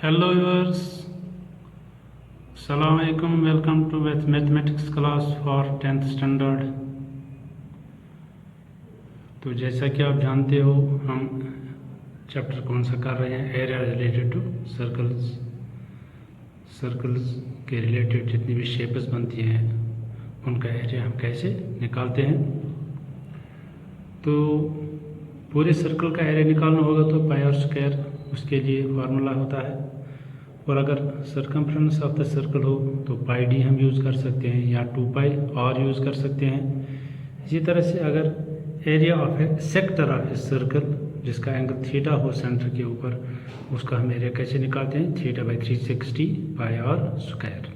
Hello viewers, Assalamu alaikum. Welcome to mathematics class for 10th standard. तो जैसा कि आप जानते हो हम चैप्टर कौन सा कर रहे हैं, area related to circles. Circles के रिलेटेड जितनी भी शेप्स बनती हैं उनका एरिया हम कैसे निकालते हैं। तो पूरे सर्कल का एरिया निकालना होगा तो पाई आर स्क्वायर उसके लिए फार्मूला होता है, और अगर सर्कमफ्रेंस ऑफ द सर्कल हो तो पाई डी हम यूज़ कर सकते हैं या 2 पाई और यूज़ कर सकते हैं। इसी तरह से अगर area of a sector of a circle जिसका एंगल थीटा हो सेंटर के ऊपर, उसका हम एरिया कैसे निकालते हैं, theta by 360 pi r square.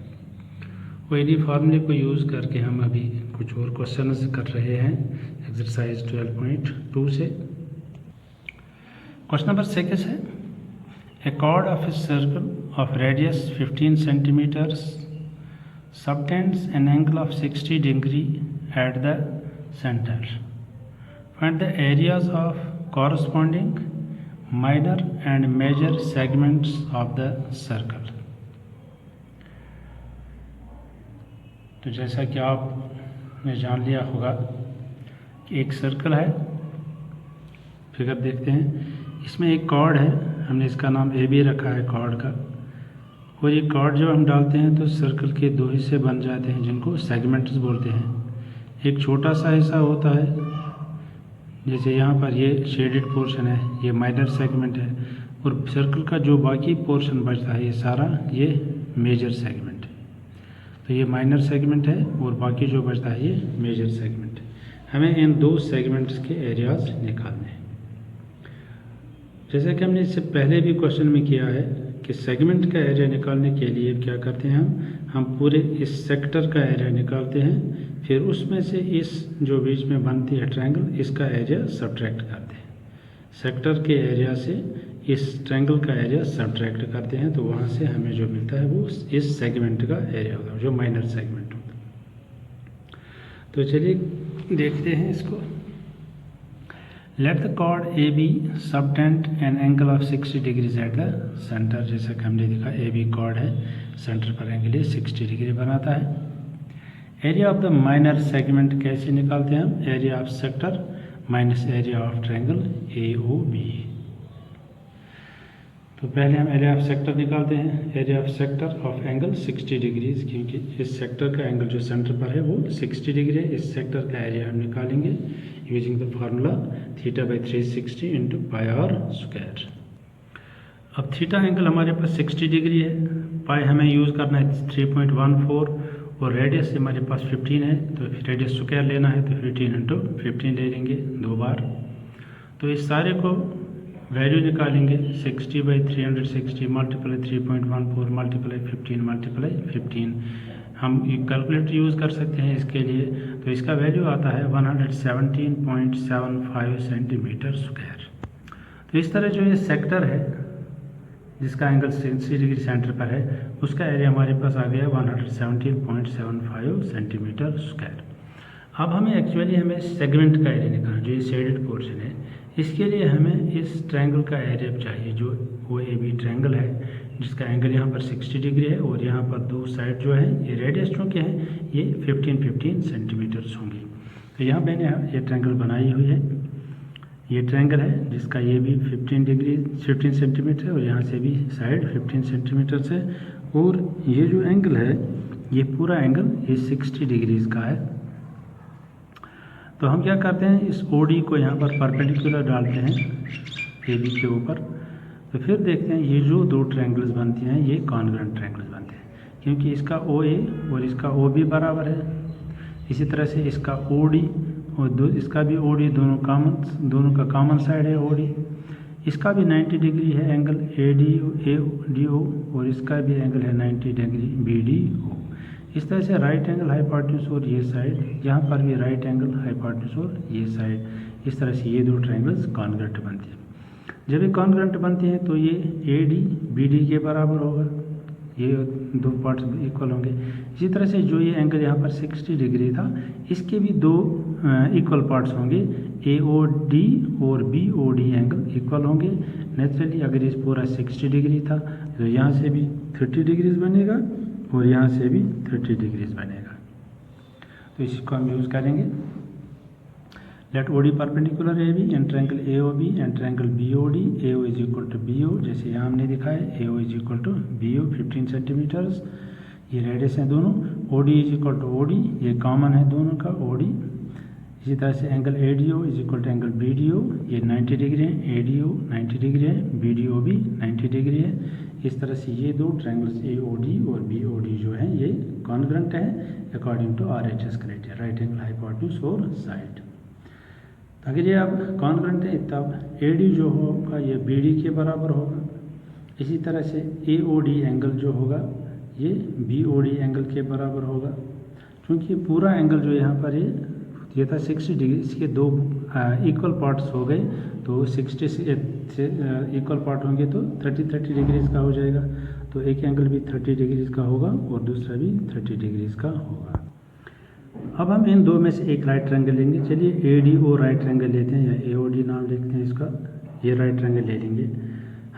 और इन्हीं फार्मूले को यूज़ करके हम अभी कुछ और क्वेश्चन कर रहे हैं एक्सरसाइज 12.2 से। क्वेश्चन नंबर 6 है, a chord of a circle of radius 15 centimeters subtends an angle of 60 degree at the center. Find the areas of corresponding minor and major segments of the circle. तो जैसा कि आपने जान लिया होगा कि एक सर्कल है, फिगर देखते हैं, इसमें एक कॉर्ड है, हमने इसका नाम ए बी रखा है कॉर्ड का। और ये कॉर्ड जब हम डालते हैं तो सर्कल के दो हिस्से बन जाते हैं जिनको सेगमेंट्स बोलते हैं। एक छोटा सा हिस्सा होता है, जैसे यहाँ पर ये शेडेड पोर्शन है, ये माइनर सेगमेंट है, और सर्कल का जो बाकी पोर्शन बचता है ये सारा ये मेजर सेगमेंट है। तो ये माइनर सेगमेंट है और बाकी जो बचता है ये मेजर सेगमेंट है। हमें इन दो सेगमेंट्स के एरियाज निकालने हैं। जैसा कि हमने इससे पहले भी क्वेश्चन में किया है कि सेगमेंट का एरिया निकालने के लिए क्या करते हैं, हम पूरे इस सेक्टर का एरिया निकालते हैं, फिर उसमें से इस जो बीच में बनती है ट्रायंगल इसका एरिया सब्ट्रैक्ट करते हैं। सेक्टर के एरिया से इस ट्रायंगल का एरिया सब्ट्रैक्ट करते हैं, तो वहाँ से हमें जो मिलता है वो इस सेगमेंट का एरिया होता है जो माइनर सेगमेंट होता है। तो चलिए देखते हैं इसको। Let the chord AB subtend an angle of 60 degrees at the center। जैसा कि हमने देखा AB chord है, सेंटर पर एंगल ये 60 डिग्री बनाता है। Area of the minor segment कैसे निकालते हैं हम, area of sector minus area of triangle AOB। तो पहले हम एरिया ऑफ सेक्टर निकालते हैं, area of sector of angle 60 degrees, क्योंकि इस सेक्टर का एंगल जो सेंटर पर है वो 60 डिग्री है। इस सेक्टर का एरिया हम निकालेंगे using the formula theta by 360 into pi r square. अब थीटा एंगल हमारे पास 60 डिग्री है, पाई हमें यूज़ करना है 3.14, और रेडियस हमारे पास 15 है, तो रेडियस स्क्वायर लेना है तो 15 इंटू 15 ले लेंगे 2 बार। तो इस सारे को वैल्यू निकालेंगे 60 बाई 360 मल्टीप्लाई 3.14 मल्टीप्लाई 15 मल्टीप्लाई 15। हम कैलकुलेटर यूज़ कर सकते हैं इसके लिए, तो इसका वैल्यू आता है 117.75 सेंटीमीटर स्क्वायर। तो इस तरह जो ये सेक्टर है जिसका एंगल 60 डिग्री सेंटर पर है, उसका एरिया हमारे पास आ गया 117.75 सेंटीमीटर स्क्वायर। अब हमें सेगमेंट का एरिया निकालना, जो ये शेडेड पोर्शन है, इसके लिए हमें इस ट्रायंगल का एरिया चाहिए जो वो ए बी ट्रायंगल है जिसका एंगल यहाँ पर 60 डिग्री है, और यहाँ पर दो साइड जो है ये रेडियस चूँकि है ये 15 सेंटीमीटर्स होंगी। तो यहाँ मैंने ये ट्रायंगल बनाई हुई है, ये ट्रायंगल है जिसका ये भी 15 सेंटीमीटर है, और यहाँ से भी साइड 15 सेंटीमीटर है, और ये जो एंगल है ये पूरा एंगल ये 60 डिग्रीज का है। तो हम क्या करते हैं, इस OD को यहाँ पर परपेंडिकुलर डालते हैं AB के ऊपर। तो फिर देखते हैं ये जो दो ट्रायंगल्स बनती हैं ये कॉन्ग्रुएंट ट्रायंगल्स बनते हैं, क्योंकि इसका OA और इसका OB बराबर है। इसी तरह से इसका OD और इसका भी OD दोनों का कॉमन साइड है OD। इसका भी 90 डिग्री है एंगल ADO, और इसका भी एंगल है 90 डिग्री BDO। इस तरह से राइट एंगल हाइपोटेन्यूज और ये साइड, यहाँ पर भी राइट एंगल हाइपोटेन्यूज और ये साइड, इस तरह से ये दो ट्रायंगल्स कॉन्ग्रुएंट बनती हैं। जब ये कॉन्ग्रुएंट बनती हैं तो ये AD BD के बराबर होगा, ये दो पार्ट्स इक्वल होंगे। इसी तरह से जो ये एंगल यहाँ पर 60 डिग्री था, इसके भी दो इक्वल पार्ट्स होंगे, AOD और BOD एंगल इक्वल होंगे। नेचुरली अगर इस पूरा 60 डिग्री था तो यहाँ से भी 30 डिग्रीज बनेगा और यहाँ से भी 30 डिग्रीज बनेगा। तो इसको हम यूज़ करेंगे। Let OD perpendicular AB and triangle AOB and triangle BOD, AO is equal to BO, जैसे यहाँ हमने दिखाया AO is equal to BO 15 centimetres, ये रेडियस हैं दोनों। OD is equal to OD, ये कॉमन है दोनों का OD। इसी तरह से angle ADO is equal to angle BDO, ये 90 डिग्री है, ADO 90 डिग्री है, BDO भी 90 डिग्री है। इस तरह से ये दो ट्रायंगल्स AOD और BOD जो है ये कॉन्ग्रुएंट है according to RHS criteria, right angle hypotenuse और साइड। अगर ये अब कॉन्ग्रुएंट है तब AD जो होगा ये BD के बराबर होगा। इसी तरह से AOD एंगल जो होगा ये BOD एंगल के बराबर होगा। क्योंकि पूरा एंगल जो यहाँ पर ये था 60 डिग्री, इसके दो इक्वल पार्ट्स हो गए, तो 60 से इक्वल पार्ट होंगे तो 30 डिग्रीज का हो जाएगा। तो एक एंगल भी 30 डिग्रीज का होगा और दूसरा भी 30 डिग्रीज का होगा। अब हम इन दो में से एक राइट ट्रायंगल लेंगे। चलिए ADO राइट ट्रायंगल लेते हैं, या AOD नाम लिखते हैं इसका। ये राइट ट्रायंगल ले लेंगे।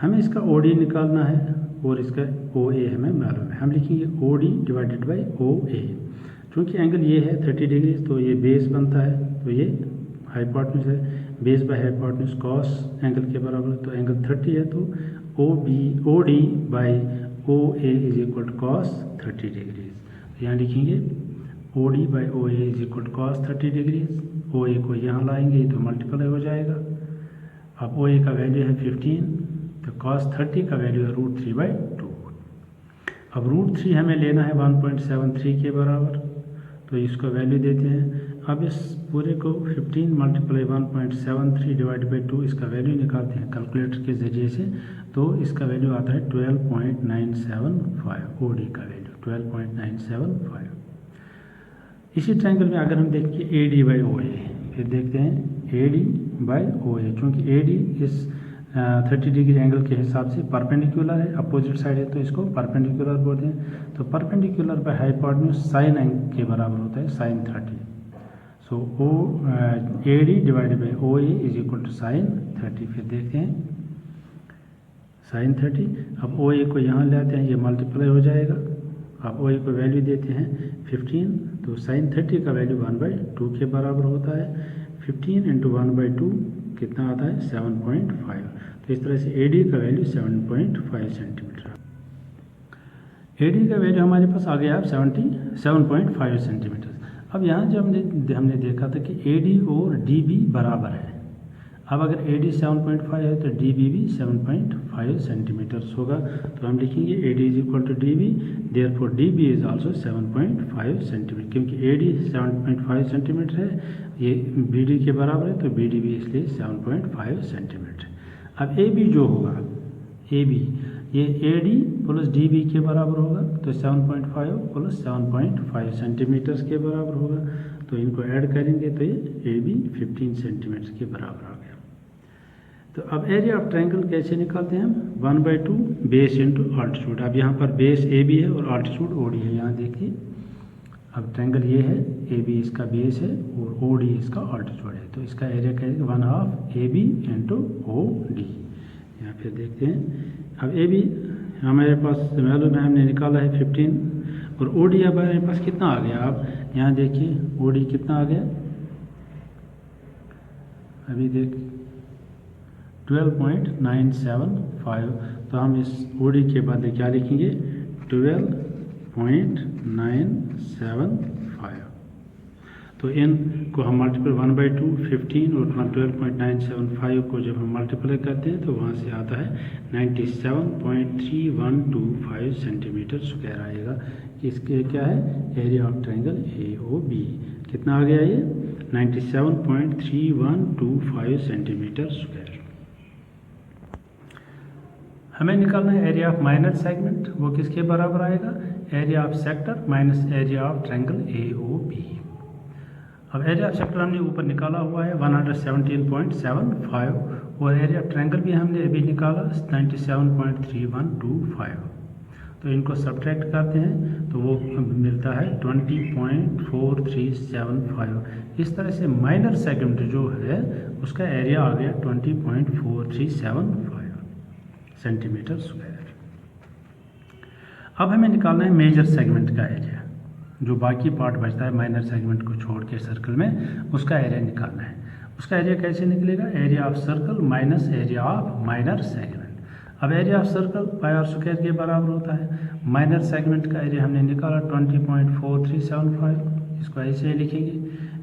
हमें इसका OD निकालना है और इसका OA हमें मालूम है। हम लिखेंगे OD डिवाइडेड बाई OA। क्योंकि एंगल ये है 30 डिग्री, तो ये बेस बनता है, तो ये हाइपोटेन्यूज है। Base by hypotenuse cos angle के बराबर है, तो एंगल 30 है, तो OD बाई OA is equal to cos 30 degrees. यहाँ लिखेंगे OD बाई OA is equal to cos 30 degrees. OA को यहाँ लाएंगे तो मल्टीप्लाई हो जाएगा। अब OA का वैल्यू है 15, तो कॉस 30 का वैल्यू है √3/2। अब √3 हमें लेना है 1.73 के बराबर, तो इसको वैल्यू देते हैं। अब इस पूरे को 15 मल्टीप्लाई 1.73 डिवाइड बाई 2 इसका वैल्यू निकालते हैं कैलकुलेटर के ज़रिए से, तो इसका वैल्यू आता है 12.975। OD का वैल्यू 12.975। इसी ट्रायंगल में अगर हम देखें AD बाई OA, फिर देखते हैं AD बाई OA, चूँकि AD इस 30 डिग्री एंगल के हिसाब से परपेंडिकुलर है, अपोजिट साइड है, तो इसको परपेंडिकुलर बोलते हैं। तो perpendicular by hypotenuse sine angle के बराबर होता है, sine 30। So AD divided by OA is equal to sine 30। फिर देखते हैं साइन 30। अब OA को यहाँ ले आते हैं, ये मल्टीप्लाई हो जाएगा। अब OA को वैल्यू देते हैं 15, तो साइन 30 का वैल्यू 1/2 के बराबर होता है। 15 इंटू 1/2 कितना आता है 7.5। तो इस तरह से AD का वैल्यू 7.5 सेंटीमीटर। AD का वैल्यू हमारे पास आ गया अब 7.5 सेंटीमीटर। अब यहाँ जब हमने देखा था कि AD और DB बराबर है। अब अगर AD 7.5 है तो DB भी 7.5 सेंटीमीटर्स होगा। तो हम लिखेंगे AD is equal to DB, therefore DB is also 7.5 centimetre. क्योंकि AD 7.5 सेंटीमीटर है, ये BD के बराबर है, तो BD भी इसलिए 7.5 सेंटीमीटर। अब AB जो होगा, AB ये AD प्लस DB के बराबर होगा, तो 7.5 प्लस 7.5 सेंटीमीटर्स के बराबर होगा। तो इनको ऐड करेंगे तो ये AB 15 सेंटीमीटर के बराबर आ गया। तो अब एरिया ऑफ ट्रायंगल कैसे निकालते हैं हम? 1/2 बेस इंटू ऑल्टीट्यूड। अब यहाँ पर बेस AB है और ऑल्टीट्यूड OD है। यहाँ देखिए, अब ट्रायंगल ये है, AB इसका बेस है और OD इसका ऑल्टीट्यूड है, तो इसका एरिया कहेंगे 1/2 AB इंटू OD। यहाँ फिर देखते हैं, अब AB हमारे पास मालूम है, हमने निकाला है 15, और OD अब हमारे पास कितना आ गया? अब यहाँ देखिए OD कितना आ गया, अभी देख 12.975। तो हम इस OD के बाद क्या लिखेंगे? 12.975। तो इन को हम मल्टीपल 1/2 15 और 12.975 को जब हम मल्टीप्लाई करते हैं तो वहाँ से आता है 97.3125 सेंटीमीटर स्क्वायर आएगा। इसके क्या है? एरिया ऑफ ट्रायंगल AOB कितना आ गया? ये 97.3125 सेंटीमीटर स्क्वायर। हमें निकालना है एरिया ऑफ माइनर सेगमेंट, वो किसके बराबर आएगा? Area of sector minus area of triangle AOB। अब एरिया ऑफ सेक्टर हमने ऊपर निकाला हुआ है 117.75, और एरिया ऑफ ट्रायंगल भी हमने अभी निकाला 97.3125। तो इनको सब्ट्रैक्ट करते हैं तो वो मिलता है 20.4375। इस तरह से माइनर सेगमेंट जो है उसका एरिया आ गया 20.4375 सेंटीमीटर स्क्वायर। अब हमें निकालना है मेजर सेगमेंट का एरिया, जो बाकी पार्ट बचता है माइनर सेगमेंट को छोड़ के सर्कल में, उसका एरिया निकालना है। उसका एरिया कैसे निकलेगा? Area of circle minus area of minor segment. अब area of circle pi r square के बराबर होता है। माइनर सेगमेंट का एरिया हमने निकाला 20.4375, इसको ऐसे ही लिखेंगे।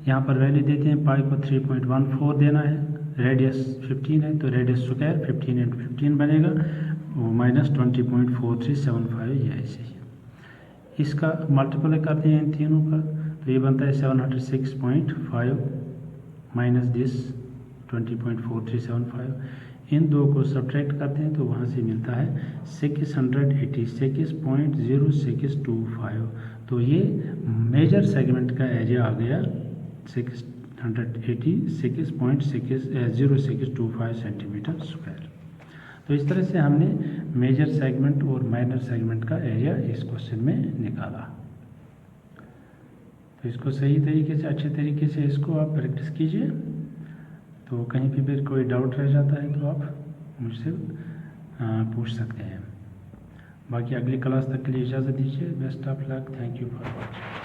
यहाँ पर वैल्यू देते हैं, पाई को 3.14 देना है, रेडियस 15 है तो रेडियस स्क्वायर 15 × 15 बनेगा, वो माइनस 20.4375, ये ऐसे ही। इसका मल्टीप्लाई करते हैं इन तीनों का तो ये बनता है 706.5 माइनस दिस 20.4375। इन दो को सब्ट्रैक्ट करते हैं तो वहाँ से मिलता है 686.0625। तो ये मेजर सेगमेंट का एरिया आ गया 686.0625 सेंटीमीटर स्क्वायर। तो इस तरह से हमने मेजर सेगमेंट और माइनर सेगमेंट का एरिया इस क्वेश्चन में निकाला। तो इसको सही तरीके से, अच्छे तरीके से इसको आप प्रैक्टिस कीजिए। तो कहीं भी फिर कोई डाउट रह जाता है तो आप मुझसे पूछ सकते हैं। बाकी अगली क्लास तक के लिए इजाज़त दीजिए। Best of luck. Thank you for watching.